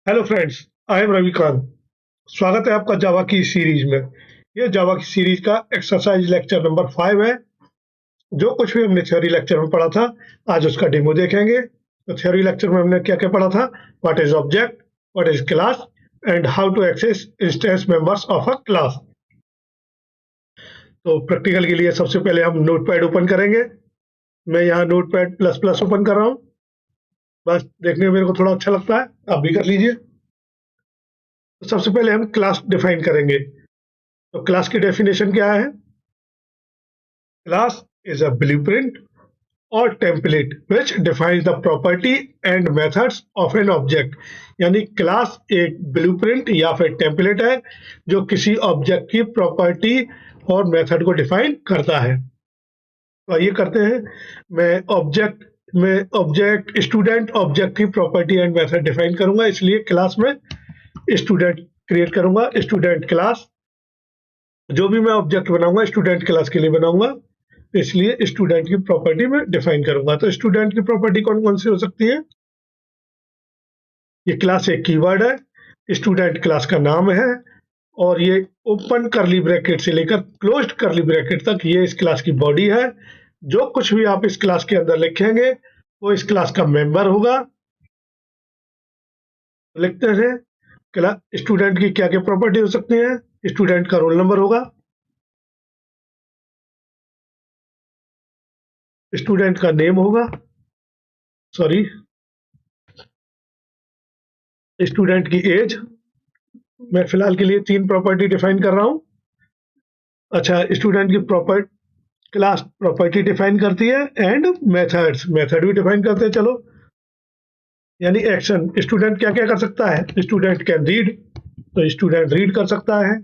Hello friends, I am Ravikant. स्वागत है आपका जावा की सीरीज में। ये जावा की सीरीज का एक्सरसाइज लेक्चर नंबर 5 है। जो कुछ भी हमने थ्योरी लेक्चर में पढ़ा था, आज उसका डेमो देखेंगे। तो थ्योरी लेक्चर में हमने क्या क्या पढ़ा था? What is object, what is class and how to access instance members of a class. तो प्रैक्टिकल के लिए सबसे पहले हम नोटपैड ओपन करेंगे। मैं यहाँ नोटपैड प्लस प्लस ओपन कर रहा हूँ। बस देखने में मेरे को थोड़ा अच्छा लगता है, आप भी कर लीजिए। तो सबसे पहले हम क्लास डिफाइन करेंगे। तो क्लास की डेफिनेशन क्या है? क्लास इज अ ब्लूप्रिंट और template which defines the property and methods of an object। यानी क्लास एक ब्लूप्रिंट या फिर टेम्पलेट है जो किसी ऑब्जेक्ट की प्रॉपर्टी और मेथड को डिफाइन करता है। तो आइए करते हैं। मैं ऑब्जेक्ट स्टूडेंट ऑब्जेक्ट की प्रॉपर्टी एंड मेथड डिफाइन करूंगा, इसलिए क्लास में स्टूडेंट क्रिएट करूंगा। स्टूडेंट क्लास, जो भी मैं ऑब्जेक्ट बनाऊंगा स्टूडेंट क्लास के लिए बनाऊंगा, इसलिए स्टूडेंट की प्रॉपर्टी में डिफाइन करूंगा। तो स्टूडेंट की प्रॉपर्टी कौन कौन सी हो सकती है? ये क्लास एक कीवर्ड है, स्टूडेंट क्लास का नाम है, और ये ओपन करली ब्रैकेट से लेकर क्लोज्ड करली ब्रैकेट तक ये इस क्लास की बॉडी है। जो कुछ भी आप इस क्लास के अंदर लिखेंगे वो इस क्लास का मेंबर होगा। लिखते हैं स्टूडेंट की क्या क्या प्रॉपर्टी हो सकती है। स्टूडेंट का रोल नंबर होगा, स्टूडेंट का नेम होगा, सॉरी स्टूडेंट की एज। मैं फिलहाल के लिए 3 प्रॉपर्टी डिफाइन कर रहा हूं। अच्छा, स्टूडेंट की क्लास प्रॉपर्टी डिफाइन करती है एंड मेथड भी डिफाइन करते हैं। चलो, यानी एक्शन स्टूडेंट क्या क्या कर सकता है? स्टूडेंट कैन रीड, तो स्टूडेंट रीड कर सकता है।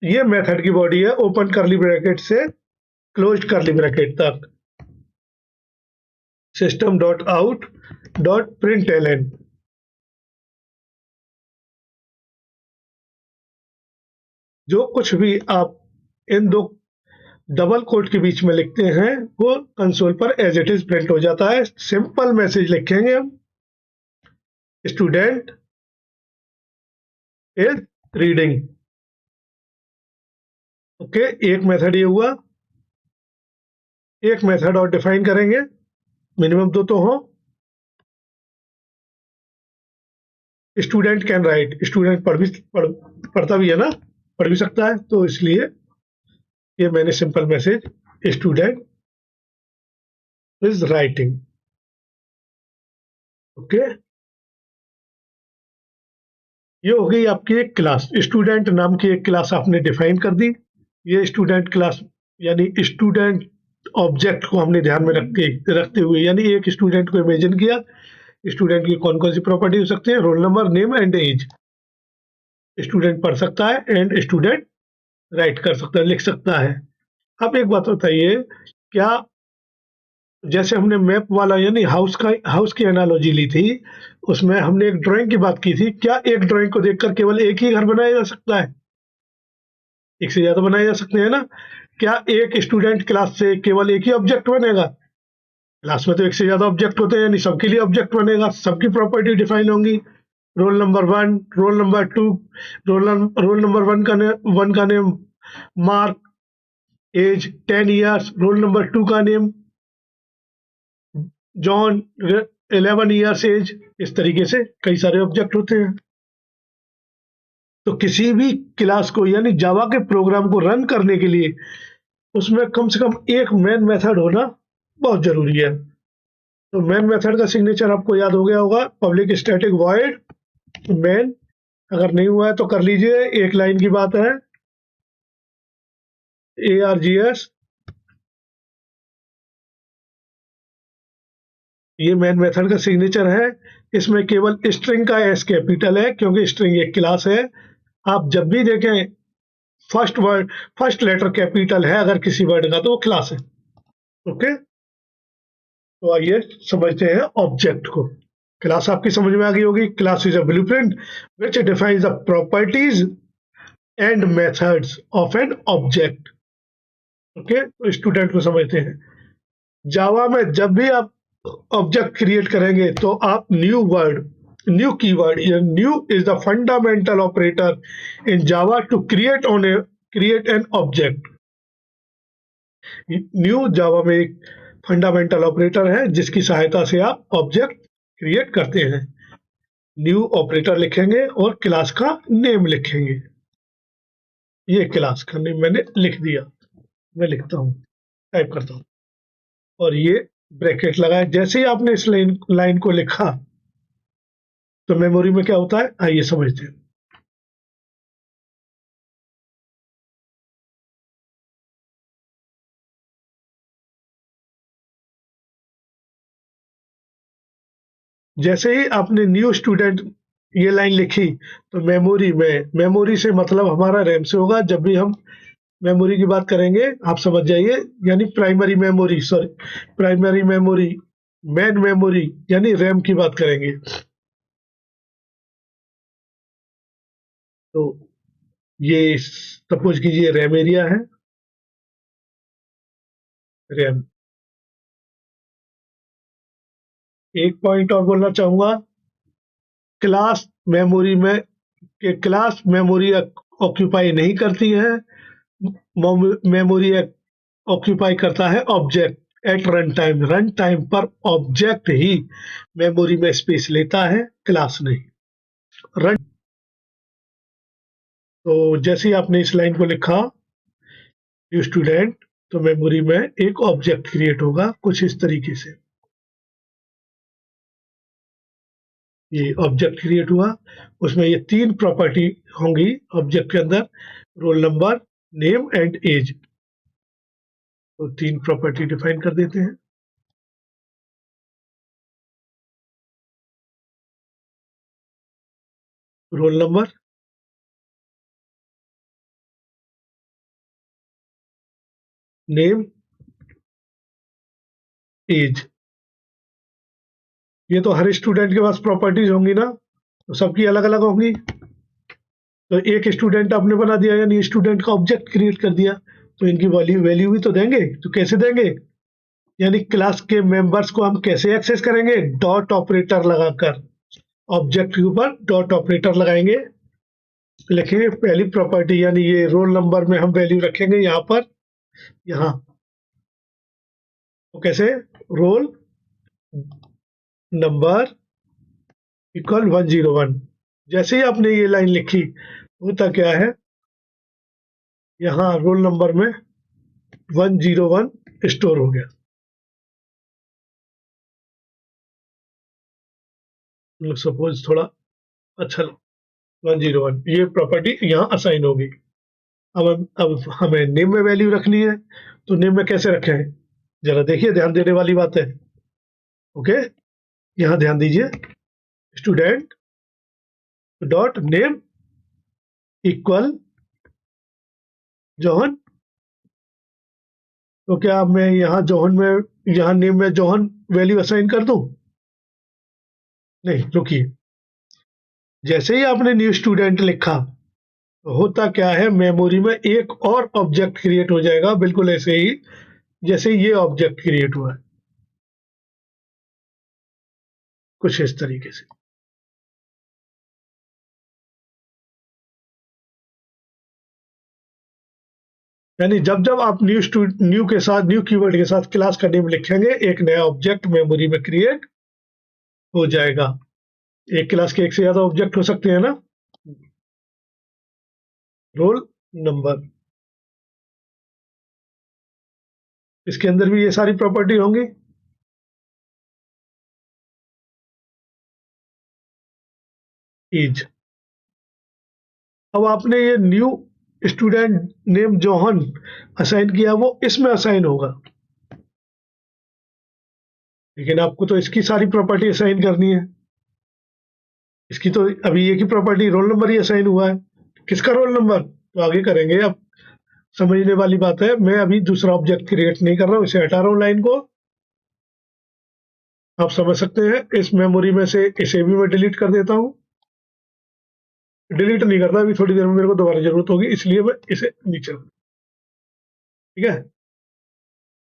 ये मेथड की बॉडी है, ओपन करली ब्रैकेट से क्लोज्ड करली ब्रैकेट तक। System dot out dot println. जो कुछ भी आप इन दो डबल कोट के बीच में लिखते हैं वो कंसोल पर एज इट इज प्रिंट हो जाता है। सिंपल मैसेज लिखेंगे हम, स्टूडेंट इज रीडिंग। ओके, एक मेथड ये हुआ। एक मेथड और डिफाइन करेंगे, मिनिमम 2 तो हो। स्टूडेंट कैन राइट, स्टूडेंट पढ़ता भी है ना, पढ़ भी सकता है, तो इसलिए ये मैंने simple message student is writing. Okay, ये हो गई आपकी एक क्लास। स्टूडेंट नाम की एक क्लास आपने डिफाइन कर दी। ये स्टूडेंट क्लास यानी स्टूडेंट ऑब्जेक्ट को हमने ध्यान में रखते हुए, यानी एक स्टूडेंट को इमेजिन किया। स्टूडेंट की कौन कौन सी प्रॉपर्टी हो सकती है? Roll number, name and age. Student पढ़ सकता है एंड स्टूडेंट राइट कर सकता है, लिख सकता है। अब एक बात बताइए, क्या जैसे हमने मैप वाला यानी हाउस की एनालॉजी ली थी, उसमें हमने एक ड्राइंग की बात की थी, क्या एक ड्राइंग को देखकर केवल एक ही घर बनाया जा सकता है? एक से ज्यादा बनाए जा सकते हैं ना। क्या एक स्टूडेंट क्लास से केवल एक ही ऑब्जेक्ट बनेगा? क्लास में तो एक से ज्यादा ऑब्जेक्ट होते हैं, यानी सबके लिए ऑब्जेक्ट बनेगा, सबकी प्रॉपर्टी डिफाइन होंगी। Roll number 1, roll number 2, roll number 1 का name Mark, age 10 years. Roll number 2 का नेम जॉन, 11 ईयर्स एज। इस तरीके से कई सारे ऑब्जेक्ट होते हैं। तो किसी भी क्लास को यानी जावा के प्रोग्राम को रन करने के लिए उसमें कम से कम एक मेन मेथड होना बहुत जरूरी है। तो मेन मेथड का सिग्नेचर आपको याद हो गया होगा, पब्लिक स्टैटिक वॉइड मेन। अगर नहीं हुआ है तो कर लीजिए, एक लाइन की बात है। ARGS, ये मेन मेथड का सिग्नेचर है। इसमें केवल स्ट्रिंग का एस कैपिटल है क्योंकि स्ट्रिंग एक क्लास है। आप जब भी देखें फर्स्ट लेटर कैपिटल है अगर किसी वर्ड का, तो वो क्लास है। ओके, तो आइए समझते हैं ऑब्जेक्ट को। क्लास आपकी समझ में आ गई होगी। Class is a blueprint which defines the properties and methods of an object. Okay, तो स्टूडेंट को समझते हैं। जावा में जब भी आप ऑब्जेक्ट क्रिएट करेंगे तो आप new word new keyword. Here new is the fundamental operator in Java to create an object. New Java में एक फंडामेंटल ऑपरेटर है जिसकी सहायता से आप ऑब्जेक्ट क्रिएट करते हैं। न्यू ऑपरेटर लिखेंगे और क्लास का नेम लिखेंगे। ये क्लास का नेम मैंने लिख दिया, मैं लिखता हूँ, टाइप करता हूँ और ये ब्रैकेट लगाए। जैसे ही आपने इस लाइन को लिखा तो मेमोरी में क्या होता है, आइए समझते हैं। जैसे ही आपने न्यू स्टूडेंट ये लाइन लिखी तो मेमोरी से मतलब हमारा रैम से होगा। जब भी हम मेमोरी की बात करेंगे आप समझ जाइए, यानी प्राइमरी मेमोरी मेन मेमोरी यानी रैम की बात करेंगे। तो ये सपोज कीजिए रैम एरिया है, रैम। एक पॉइंट और बोलना चाहूंगा, क्लास मेमोरी ऑक्यूपाई नहीं करती है, मेमोरी ऑक्यूपाई करता है ऑब्जेक्ट एट रन टाइम पर ऑब्जेक्ट ही मेमोरी में स्पेस लेता है, क्लास नहीं। रन तो जैसे ही आपने इस लाइन को लिखा न्यू स्टूडेंट तो मेमोरी में एक ऑब्जेक्ट क्रिएट होगा कुछ इस तरीके से। ये ऑब्जेक्ट क्रिएट हुआ, उसमें ये 3 प्रॉपर्टी होंगी ऑब्जेक्ट के अंदर, roll number, name and age. तो 3 प्रॉपर्टी डिफाइन कर देते हैं। Roll number, name, age. ये तो हर स्टूडेंट के पास प्रॉपर्टीज होंगी ना, तो सबकी अलग अलग होंगी। तो एक स्टूडेंट आपने बना दिया यानी स्टूडेंट का ऑब्जेक्ट क्रिएट कर दिया, तो इनकी वैल्यू भी तो देंगे। तो कैसे देंगे, यानी क्लास के मेंबर्स को हम कैसे एक्सेस करेंगे, डॉट ऑपरेटर लगाकर। ऑब्जेक्ट के ऊपर डॉट ऑपरेटर लगाएंगे, लिखेंगे पहली प्रॉपर्टी यानी ये रोल नंबर में हम वैल्यू रखेंगे यहाँ पर, यहाँ। तो कैसे, रोल नंबर इक्वल 101। जैसे ही आपने ये लाइन लिखी होता क्या है, यहाँ रोल नंबर में 101 स्टोर हो गया। सपोज थोड़ा अच्छा 101 ये प्रॉपर्टी यहाँ असाइन होगी। अब हमें नेम में वैल्यू रखनी है, तो नेम में कैसे रखें, जरा देखिए, ध्यान देने वाली बात है। ओके, यहाँ ध्यान दीजिए, student dot name equal Johan. तो क्या मैं यहाँ नेम में जोहन वैल्यू असाइन कर दूं? नहीं, रुकिए। जैसे ही आपने न्यू स्टूडेंट लिखा तो होता क्या है, मेमोरी में एक और ऑब्जेक्ट क्रिएट हो जाएगा, बिल्कुल ऐसे ही जैसे ये ऑब्जेक्ट क्रिएट हुआ है, कुछ इस तरीके से। यानी जब जब आप न्यू कीवर्ड के साथ क्लास का नेम लिखेंगे, एक नया ऑब्जेक्ट मेमोरी में क्रिएट हो जाएगा। एक क्लास के एक से ज्यादा ऑब्जेक्ट हो सकते हैं ना। रोल नंबर, इसके अंदर भी ये सारी प्रॉपर्टी होंगी। एज, अब आपने ये new student name Johan assign किया, वो इसमें असाइन होगा, लेकिन आपको तो इसकी सारी प्रॉपर्टी असाइन करनी है। इसकी तो अभी एक ही प्रॉपर्टी रोल नंबर ही असाइन हुआ है, किसका रोल नंबर तो आगे करेंगे। अब समझने वाली बात है, मैं अभी दूसरा ऑब्जेक्ट क्रिएट नहीं कर रहा हूं, इसे हटा रहा हूं लाइन को। आप समझ सकते हैं, इस मेमोरी में से इसे भी मैं डिलीट कर देता हूं। डिलीट नहीं करता, अभी थोड़ी देर में मेरे को दोबारा जरूरत होगी, इसलिए मैं इसे नीचे, ठीक है।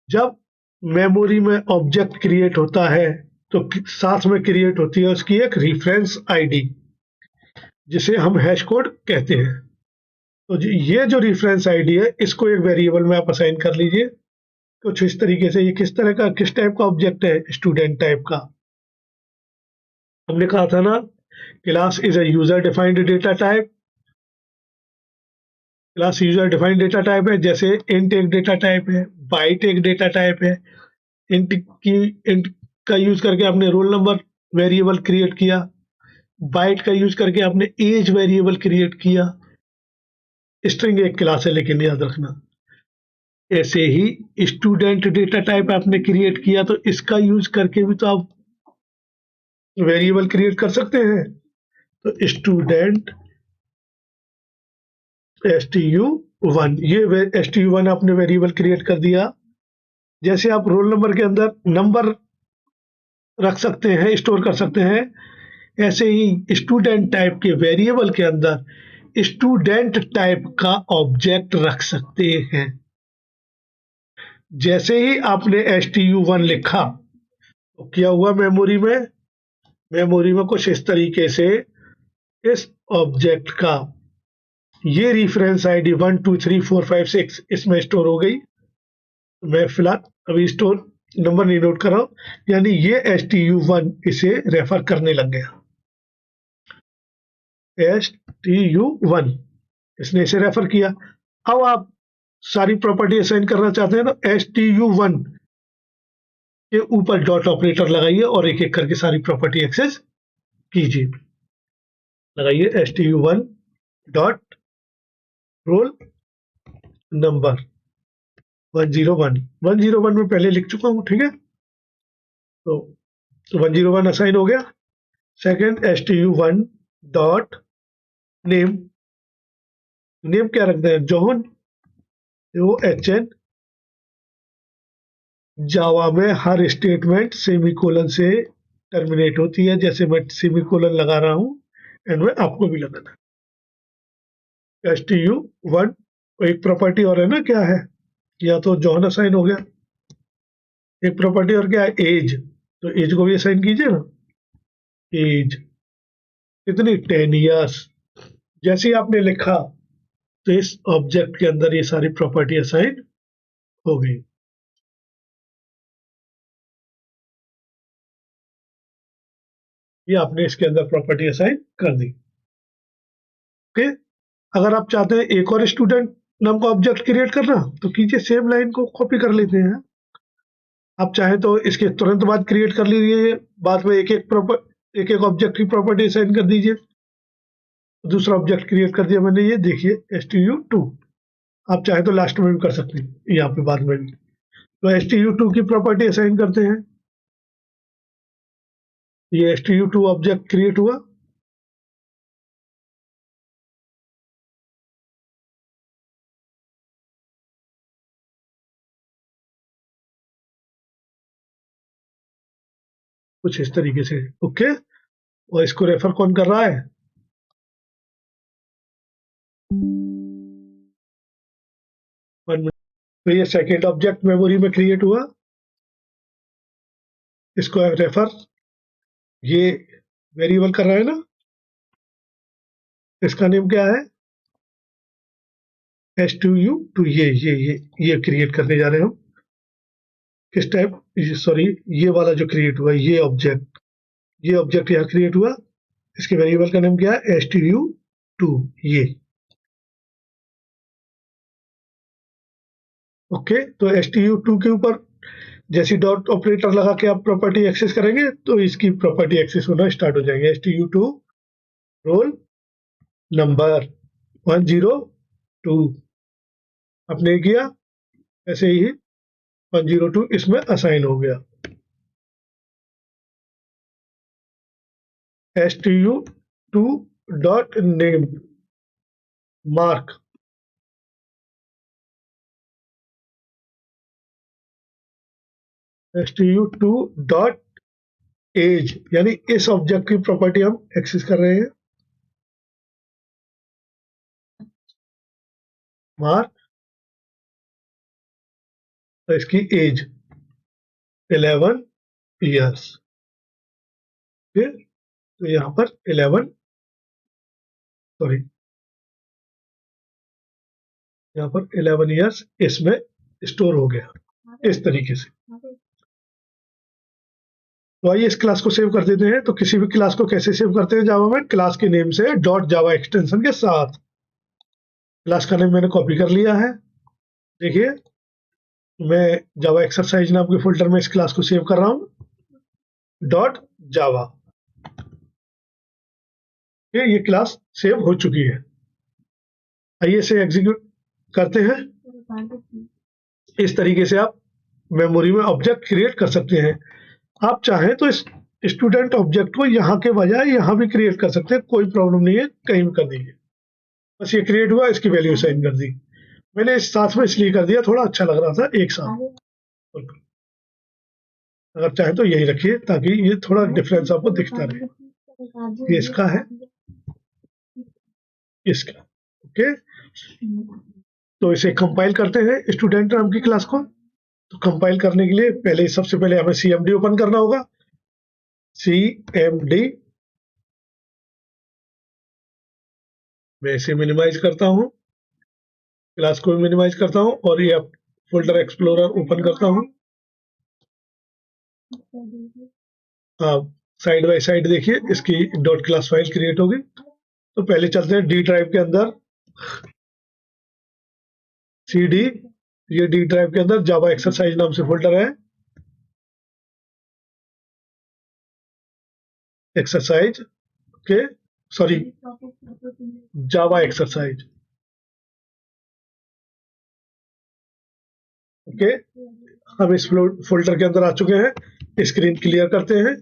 जब मेमोरी में ऑब्जेक्ट क्रिएट होता है तो साथ में क्रिएट होती है उसकी एक रेफरेंस आईडी, जिसे हम हैश कोड कहते हैं। तो ये जो रेफरेंस आईडी है, इसको एक वेरिएबल में आप असाइन कर लीजिए कुछ इस तरीके से। ये किस तरह का, किस टाइप का ऑब्जेक्ट है? स्टूडेंट टाइप का। हमने कहा था ना, class is a user defined data type. Class user defined data type है, जैसे इंट एक डेटा टाइप है, बाइट एक डेटा टाइप है। इंट की, इंट का यूज करके आपने रोल नंबर वेरिएबल क्रिएट किया, बाइट का यूज करके आपने एज वेरिएबल क्रिएट किया। स्ट्रिंग एक क्लास है, लेकिन याद रखना। ऐसे ही स्टूडेंट डेटा टाइप आपने क्रिएट किया, तो इसका यूज करके भी तो आप वेरिएबल क्रिएट कर सकते हैं। तो स्टूडेंट stu1, ये stu1 आपने वेरिएबल क्रिएट कर दिया। जैसे आप रोल नंबर के अंदर नंबर रख सकते हैं, स्टोर कर सकते हैं, ऐसे ही स्टूडेंट टाइप के वेरिएबल के अंदर स्टूडेंट टाइप का ऑब्जेक्ट रख सकते हैं। जैसे ही आपने stu1 लिखा, तो क्या हुआ मेमोरी में? मेमोरी में कुछ इस तरीके से इस ऑब्जेक्ट का ये रेफरेंस आईडी 1 2 3 4 5 6 इसमें स्टोर हो गई। मैं फिलहाल अभी स्टोर नंबर नहीं नोट कर रहा हूं, यानी ये stu1 इसे रेफर करने लग गया। stu1 इसने इसे रेफर किया। अब आप सारी प्रॉपर्टी असाइन करना चाहते हैं, तो stu1 के ऊपर डॉट ऑपरेटर लगाइए और एक एक करके सारी प्रॉपर्टी एक्सेस कीजिए। लगाइए stu1 डॉट रोल नंबर 101 में पहले लिख चुका हूं, ठीक है। तो 101 असाइन हो गया। Second stu1 dot name, name क्या रखते हैं? John, OHN। जावा में हर स्टेटमेंट सेमीकोलन से टर्मिनेट होती है, जैसे मैं सेमीकोलन लगा रहा हूं, एंड में आपको भी लगाना है। stu1 एक प्रॉपर्टी और है ना, क्या है? या तो जॉन असाइन हो गया, एक प्रॉपर्टी और क्या है? एज। तो एज को भी असाइन कीजिए ना। एज कितनी? 10 ईयर्स। जैसे ही आपने लिखा, तो इस ऑब्जेक्ट के अंदर ये सारी प्रॉपर्टी असाइन हो गई। ये आपने इसके अंदर प्रॉपर्टी असाइन कर दी। ओके। अगर आप चाहते हैं एक और स्टूडेंट नाम का ऑब्जेक्ट क्रिएट करना, तो कीजिए, सेम लाइन को कॉपी कर लेते हैं। आप चाहे तो इसके तुरंत बाद क्रिएट कर लीजिए, बाद में एक एक ऑब्जेक्ट की प्रॉपर्टी असाइन कर दीजिए। दूसरा ऑब्जेक्ट क्रिएट कर दिया मैंने, ये देखिए stu2। आप चाहे तो लास्ट में भी कर सकते हैं, यहाँ पे बाद में भी। तो stu2 की प्रॉपर्टी असाइन करते हैं। ये stu2 ऑब्जेक्ट क्रिएट हुआ। कुछ इस तरीके से। ओके। और इसको रेफर कौन कर रहा है? तो ये सेकेंड ऑब्जेक्ट मेमोरी में क्रिएट हुआ, इसको रेफर, ये वेरिएबल कर रहा है ना, इसका नेम क्या है? stu2। ये क्रिएट करने जा रहे हो। किस टाइप? सॉरी, ये वाला जो क्रिएट हुआ, ये ऑब्जेक्ट यहाँ क्रिएट हुआ। इसके वेरिएबल का नाम क्या है? stu2। ये ओके। तो stu2 के ऊपर जैसी डॉट ऑपरेटर लगा के आप प्रॉपर्टी एक्सेस करेंगे, तो इसकी प्रॉपर्टी एक्सेस होना स्टार्ट हो जाएंगे। stu2 रोल नंबर 102 आपने किया, ऐसे ही 102 इसमें असाइन हो गया। stu2 dot name Mark, stu2 dot age, यानी इस ऑब्जेक्ट की प्रॉपर्टी हम एक्सेस कर रहे हैं। मार्क, तो इसकी एज 11 ईयर्स। फिर तो यहाँ पर 11 सॉरी यहाँ पर 11 ईयर्स इसमें स्टोर हो गया इस तरीके से। तो आइए इस क्लास को सेव कर देते हैं। तो किसी भी क्लास को कैसे सेव करते हैं जावा में, क्लास के नेम से डॉट जावा एक्सटेंशन के साथ। क्लास का नेम मैंने कॉपी कर लिया है। देखिए मैं जावा एक्सरसाइज नाम के फोल्डर में इस क्लास को सेव कर रहा हूं डॉट जावा। ये क्लास सेव हो चुकी है। आइए इसे एग्जीक्यूट करते हैं। इस तरीके से आप मेमोरी में ऑब्जेक्ट क्रिएट कर सकते हैं। आप चाहें तो इस स्टूडेंट ऑब्जेक्ट को यहाँ के बजाय यहाँ भी क्रिएट कर सकते हैं, कोई प्रॉब्लम नहीं है, कहीं भी कर दीजिए। बस ये क्रिएट हुआ, इसकी वैल्यू साइन कर दी। मैंने इस साथ में इसलिए कर दिया, थोड़ा अच्छा लग रहा था एक साथ। अगर चाहे तो यही रखिए ताकि ये थोड़ा डिफरेंस आपको दिखता रहे। ये इसका है, इसका। ओके, तो इसे कंपाइल करते हैं स्टूडेंट नाम की क्लास को। तो कंपाइल करने के लिए सबसे पहले हमें CMD ओपन करना होगा। CMD मैं इसे मिनिमाइज करता हूँ, क्लास को भी मिनिमाइज करता हूँ और ये फोल्डर एक्सप्लोरर ओपन करता हूँ। आप साइड बाय साइड देखिए इसकी डॉट क्लास फाइल क्रिएट होगी। तो पहले चलते हैं डी ड्राइव के अंदर। CD, ये डी ड्राइव के अंदर जावा एक्सरसाइज नाम से फोल्डर है। एक्सरसाइज, ओके, सॉरी जावा एक्सरसाइज। ओके, हम इस फोल्डर के अंदर आ चुके हैं। स्क्रीन क्लियर करते हैं।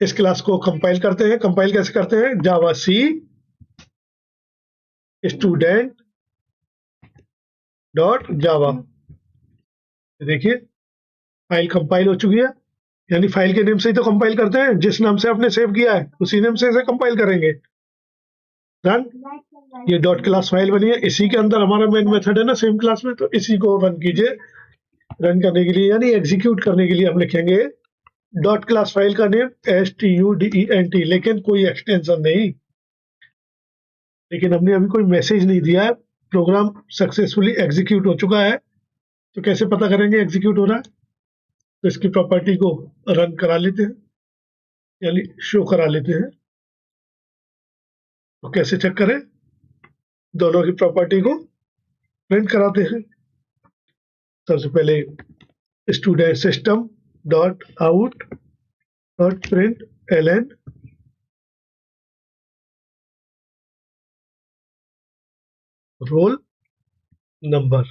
इस क्लास को कंपाइल करते हैं। कंपाइल कैसे करते हैं? जावा सी स्टूडेंट डॉट जावा। देखिए फाइल कंपाइल हो चुकी है। यानी फाइल के नेम से ही तो कंपाइल करते हैं, जिस नाम से आपने सेव किया है उसी नेम से इसे कंपाइल करेंगे। रन, ये डॉट क्लास फाइल बनी है, इसी के अंदर हमारा मेन मेथड है ना सेम क्लास में, तो इसी को रन कीजिए। रन करने के लिए यानी एग्जीक्यूट करने के लिए हम लिखेंगे डॉट क्लास फाइल का नेम STUDENT, लेकिन कोई एक्सटेंशन नहीं। लेकिन हमने अभी कोई मैसेज नहीं दिया है। प्रोग्राम सक्सेसफुली एग्जीक्यूट हो चुका है। तो कैसे पता करेंगे एग्जीक्यूट हो रहा है? तो इसकी प्रॉपर्टी को रन करा लेते हैं, यानी शो करा लेते हैं। तो कैसे चेक करें? दोनों की प्रॉपर्टी को प्रिंट कराते हैं। सबसे पहले student system dot out dot print LN roll number.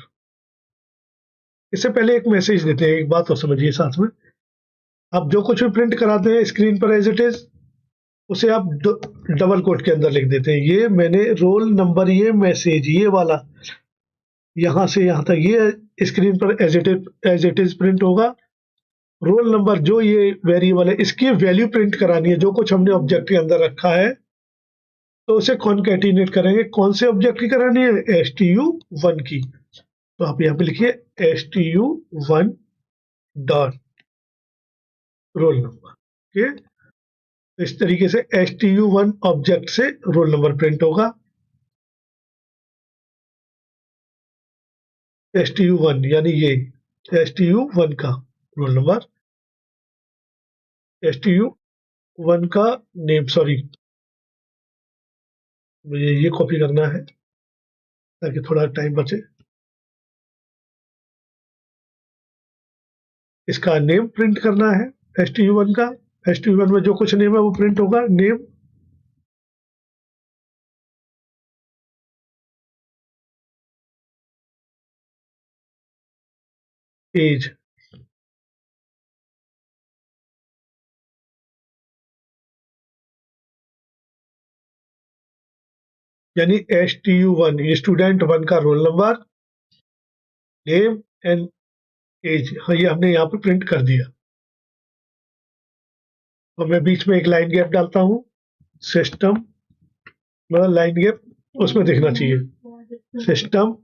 इससे पहले एक मैसेज देते हैं, एक बात और समझिए साथ में। आप जो कुछ भी प्रिंट कराते हैं स्क्रीन पर एज इट इज, उसे आप डबल कोट के अंदर लिख देते हैं। ये मैंने रोल नंबर, ये मैसेज, ये वाला यहां से यहां तक ये स्क्रीन पर एज इट इज प्रिंट होगा। रोल नंबर जो ये वेरिएबल है, इसकी वैल्यू प्रिंट करानी है। जो कुछ हमने ऑब्जेक्ट के अंदर रखा है तो उसे कॉन्कैटिनेट करेंगे। कौन से ऑब्जेक्ट की करानी है? STU1 की। तो आप यहाँ पे लिखिए STU1 dot roll number. Okay, इस तरीके से STU1 ऑब्जेक्ट से रोल नंबर प्रिंट होगा। STU1 यानी ये STU1 का रोल नंबर, STU1 का नेम। सॉरी, मुझे ये कॉपी करना है ताकि थोड़ा टाइम बचे। इसका नेम प्रिंट करना है STU1 का। STU1 में जो कुछ नेम है वो प्रिंट होगा। नेम, एज, यानी STU1 ये स्टूडेंट 1 का roll number, name and age. हाँ, ये हमने यहाँ पे प्रिंट कर दिया। और मैं बीच में एक लाइन गैप डालता हूँ। सिस्टम मतलब लाइन गैप उसमें दिखना चाहिए। System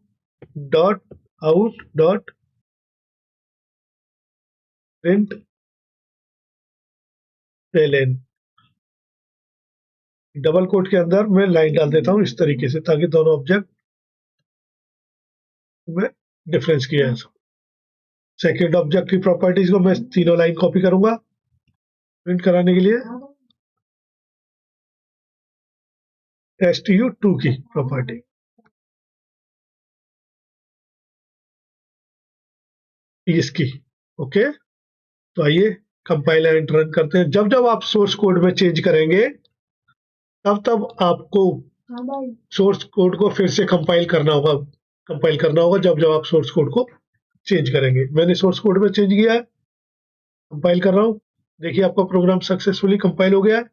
dot out dot print LN। Double quote के अंदर मैं लाइन डाल देता हूँ इस तरीके से, ताकि दोनों ऑब्जेक्ट में डिफरेंस किया है। सेकेंड ऑब्जेक्ट की प्रॉपर्टीज को मैं तीनों लाइन कॉपी करूंगा प्रिंट कराने के लिए। stu2 की प्रॉपर्टी, इसकी ओके। तो आइए कंपाइल एंड रन करते हैं। जब जब आप सोर्स कोड में चेंज करेंगे तब तब आपको सोर्स कोड को फिर से कंपाइल करना होगा जब जब आप सोर्स कोड को चेंज करेंगे। मैंने सोर्स कोड में चेंज किया है, कंपाइल कर रहा हूँ। देखिए आपका प्रोग्राम सक्सेसफुली कंपाइल हो गया है।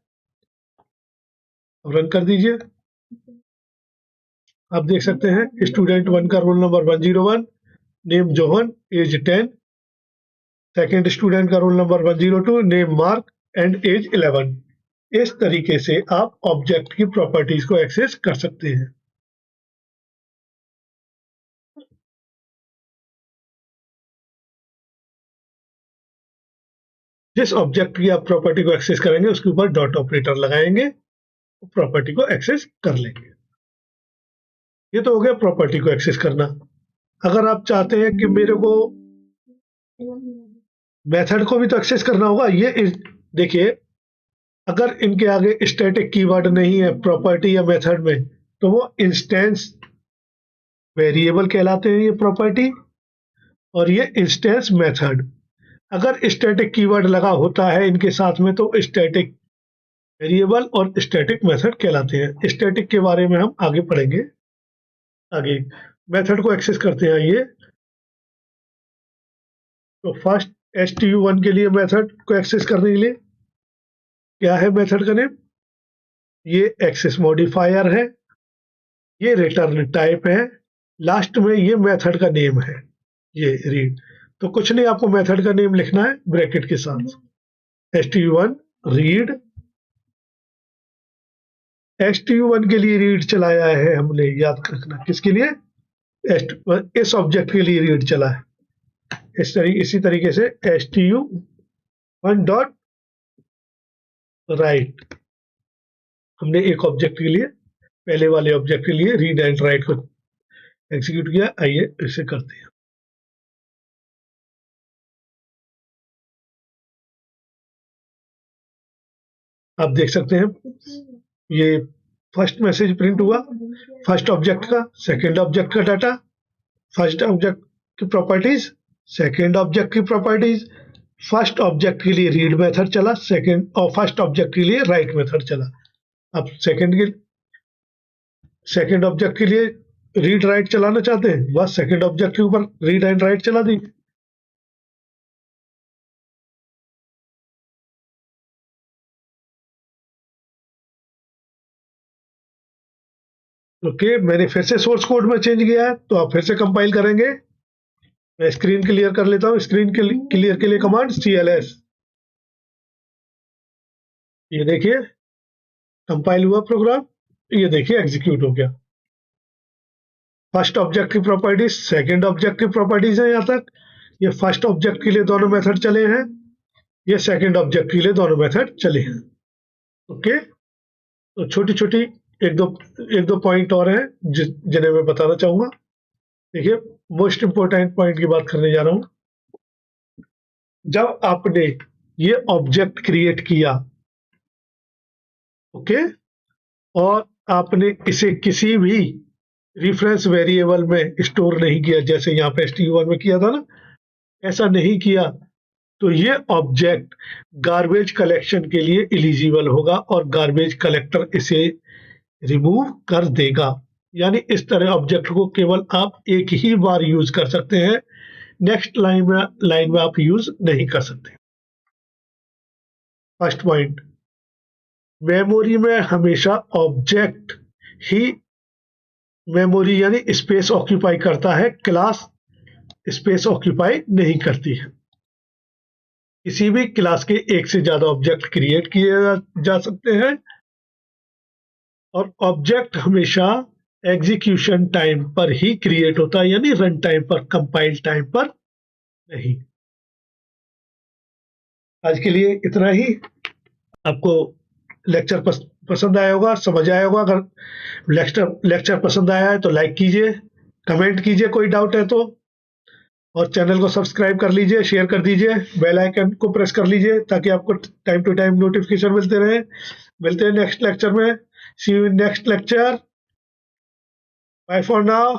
अब रन कर दीजिए। आप देख सकते हैं स्टूडेंट 1 का roll number 101, name John, age 10। Second student का roll number 102, name Mark and age 11। इस तरीके से आप ऑब्जेक्ट की प्रॉपर्टीज को एक्सेस कर सकते हैं। जिस ऑब्जेक्ट की आप प्रॉपर्टी को एक्सेस करेंगे उसके ऊपर डॉट ऑपरेटर लगाएंगे, प्रॉपर्टी को एक्सेस कर लेंगे। ये तो हो गया प्रॉपर्टी को एक्सेस करना। अगर आप चाहते हैं कि मेरे को मेथड को भी तो एक्सेस करना होगा, ये देखिए अगर इनके आगे स्टैटिक कीवर्ड नहीं है प्रॉपर्टी या मेथड में, तो वो इंस्टेंस वेरिएबल कहलाते हैं ये प्रॉपर्टी, और ये इंस्टेंस मेथड। अगर स्टैटिक कीवर्ड लगा होता है इनके साथ में तो स्टैटिक वेरिएबल और स्टैटिक मेथड कहलाते हैं। स्टैटिक के बारे में हम आगे पढ़ेंगे। आगे मेथड को एक्सेस करते हैं। ये तो फर्स्ट stu1 के लिए मेथड को एक्सेस करने के लिए क्या है मेथड का नेम, ये एक्सेस मॉडिफायर है, ये रिटर्न टाइप है, लास्ट में ये मेथड का नेम है, ये रीड। तो कुछ नहीं, आपको मेथड का नेम लिखना है ब्रैकेट के साथ, stu1 रीड। stu1 के लिए रीड चलाया है हमने, याद रखना किसके लिए, इस ऑब्जेक्ट के लिए रीड चला है। इसी तरीके से stu1 डॉट राइट हमने एक ऑब्जेक्ट के लिए, पहले वाले ऑब्जेक्ट के लिए रीड एंड राइट को एग्जीक्यूट किया। आइए इसे करते हैं। आप देख सकते हैं ये फर्स्ट मैसेज प्रिंट हुआ, फर्स्ट ऑब्जेक्ट का, सेकंड ऑब्जेक्ट का डाटा, फर्स्ट ऑब्जेक्ट की प्रॉपर्टीज, सेकंड ऑब्जेक्ट की प्रॉपर्टीज, फर्स्ट ऑब्जेक्ट के लिए रीड मेथड चला, सेकंड और फर्स्ट ऑब्जेक्ट के लिए राइट मेथड चला। अब सेकंड ऑब्जेक्ट के लिए रीड राइट चलाना चाहते हैं, बस सेकंड ऑब्जेक्ट के ऊपर रीड एंड राइट चला दी। ओके, मैंने फिर से सोर्स कोड में चेंज किया है, तो आप फिर से कंपाइल करेंगे। मैं स्क्रीन क्लियर कर लेता हूँ। स्क्रीन क्लियर के लिए कमांड cls। ये देखिए कंपाइल हुआ प्रोग्राम, ये देखिए एग्जीक्यूट हो गया। फर्स्ट ऑब्जेक्ट की प्रॉपर्टीज, सेकंड ऑब्जेक्ट की प्रॉपर्टीज है यहाँ तक। ये फर्स्ट ऑब्जेक्ट के लिए दोनों मेथड चले हैं, ये सेकंड ऑब्जेक्ट के लिए दोनों मेथड चले हैं। ओके, तो छोटी छोटी एक दो पॉइंट और हैं जिन्हें मैं बताना चाहूंगा। देखिए मोस्ट इंपोर्टेंट पॉइंट की बात करने जा रहा हूं। जब आपने ये ऑब्जेक्ट क्रिएट किया, ओके, और आपने इसे किसी भी रिफरेंस वेरिएबल में स्टोर नहीं किया, जैसे यहाँ पे stu1 में किया था ना, ऐसा नहीं किया, तो ये ऑब्जेक्ट गार्बेज कलेक्शन के लिए एलिजिबल होगा और गार्बेज कलेक्टर इसे रिमूव कर देगा। यानी इस तरह ऑब्जेक्ट को केवल आप एक ही बार यूज कर सकते हैं, नेक्स्ट लाइन में आप यूज नहीं कर सकते। फर्स्ट पॉइंट, मेमोरी में हमेशा ऑब्जेक्ट ही मेमोरी यानी स्पेस ऑक्यूपाई करता है, क्लास स्पेस ऑक्यूपाई नहीं करती है। किसी भी क्लास के एक से ज्यादा ऑब्जेक्ट क्रिएट किए जा सकते हैं, और ऑब्जेक्ट हमेशा एग्जीक्यूशन टाइम पर ही क्रिएट होता है, यानी रन टाइम पर, कंपाइल टाइम पर नहीं। आज के लिए इतना ही। आपको लेक्चर पसंद आया होगा, समझ आया होगा। अगर लेक्चर पसंद आया है तो लाइक कीजिए, कमेंट कीजिए कोई डाउट है तो, और चैनल को सब्सक्राइब कर लीजिए, शेयर कर दीजिए, बेल आइकन को प्रेस कर लीजिए ताकि आपको टाइम टू टाइम नोटिफिकेशन मिलते रहे। मिलते हैं नेक्स्ट लेक्चर में। See you in next lecture. Bye for now.